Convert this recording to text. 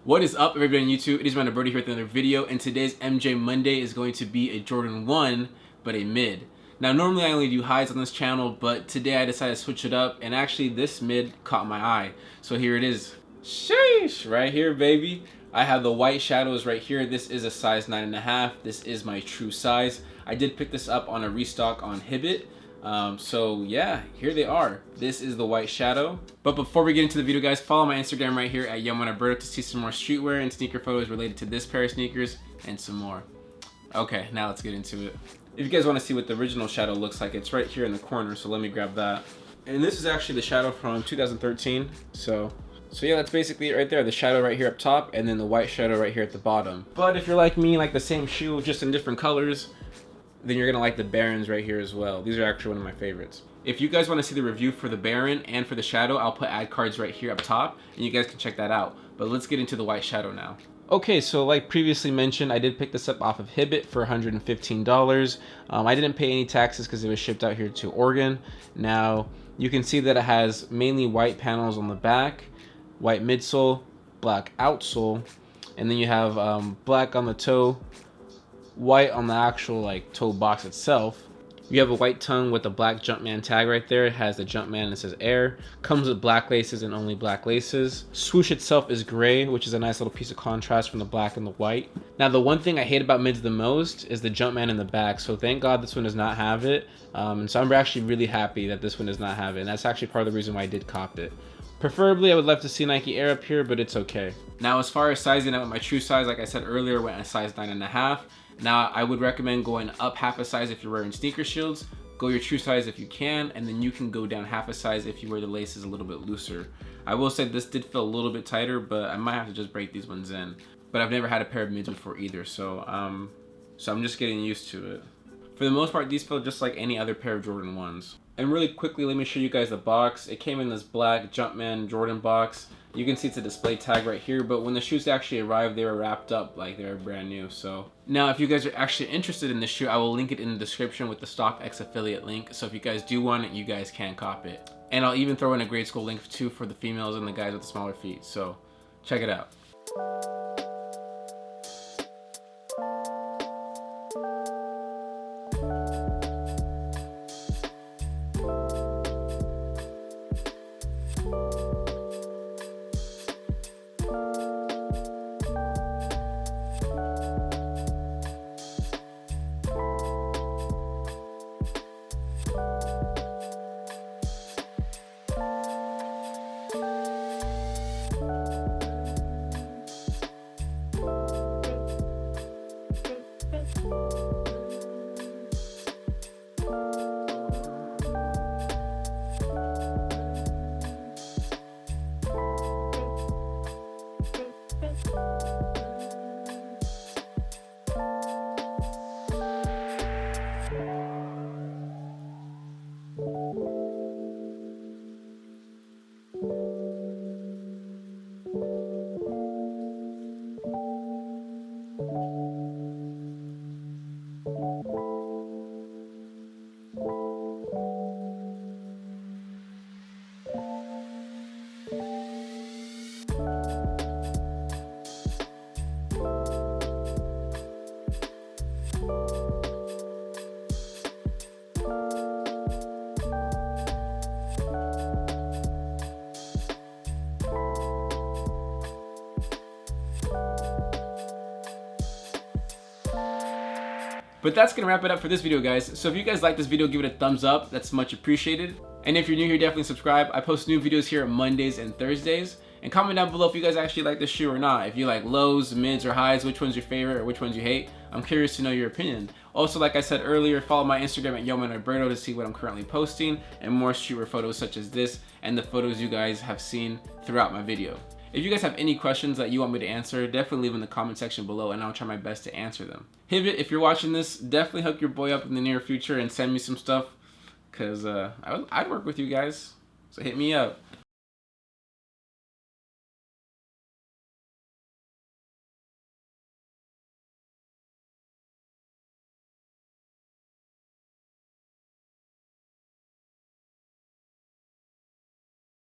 What is up, everybody on YouTube? It is Random Birdie here with another video, and today's MJ Monday is going to be a Jordan 1, but a mid. Now, normally I only do highs on this channel, but today I decided to switch it up, and actually this mid caught my eye. So here it is. Sheesh! Right here, baby. I have the white shadows right here. This is a size 9.5. This is my true size. I did pick this up on a restock on Hibbett. So yeah, here they are. This is the white shadow. But before we get into the video, guys, follow my Instagram right here at YoungManAlberto to see some more streetwear and sneaker photos related to this pair of sneakers and some more. Okay, now let's get into it. If you guys want to see what the original shadow looks like, it's right here in the corner, so let me grab that. And this is actually the shadow from 2013. So yeah, that's basically it right there. The shadow right here up top, and then the white shadow right here at the bottom. But if you're like me, like the same shoe, just in different colors, then you're gonna like the Barons right here as well. These are actually one of my favorites. If you guys want to see the review for the Baron and for the shadow, I'll put ad cards right here up top, and you guys can check that out. But let's get into the white shadow now. Okay, so like previously mentioned, I did pick this up off of Hibbett for $115. I didn't pay any taxes because it was shipped out here to Oregon. Now, you can see that it has mainly white panels on the back, white midsole, black outsole, and then you have black on the toe, white on the actual like toe box itself. You have a white tongue with a black Jumpman tag right there. It has the Jumpman and it says Air. Comes with black laces and only black laces. Swoosh itself is gray, which is a nice little piece of contrast from the black and the white. Now, the one thing I hate about mids the most is the Jumpman in the back. So thank God this one does not have it. And so I'm actually really happy that this one does not have it. And that's actually part of the reason why I did cop it. Preferably, I would love to see Nike Air up here, but it's okay. Now, as far as sizing, I went my true size, like I said earlier, went a size 9.5. Now, I would recommend going up half a size if you're wearing sneaker shields. Go your true size if you can, and then you can go down half a size if you wear the laces a little bit looser. I will say this did feel a little bit tighter, but I might have to just break these ones in. But I've never had a pair of mids before either, so I'm just getting used to it. For the most part, these feel just like any other pair of Jordan 1s. And really quickly, let me show you guys the box. It came in this black Jumpman Jordan box. You can see it's a display tag right here, but when the shoes actually arrived, they were wrapped up like they were brand new. So now, if you guys are actually interested in this shoe, I will link it in the description with the StockX affiliate link. So if you guys do want it, you guys can cop it. And I'll even throw in a grade school link too for the females and the guys with the smaller feet. So check it out. But that's gonna wrap it up for this video, guys. So if you guys like this video, give it a thumbs up. That's much appreciated. And if you're new here, definitely subscribe. I post new videos here Mondays and Thursdays. And comment down below if you guys actually like this shoe or not. If you like lows, mids, or highs, which one's your favorite or which ones you hate. I'm curious to know your opinion. Also, like I said earlier, follow my Instagram at YoungManAlberto to see what I'm currently posting and more streetwear photos such as this and the photos you guys have seen throughout my video. If you guys have any questions that you want me to answer, definitely leave in the comment section below and I'll try my best to answer them. Hibbett, if you're watching this, definitely hook your boy up in the near future and send me some stuff, because I'd work with you guys. So hit me up.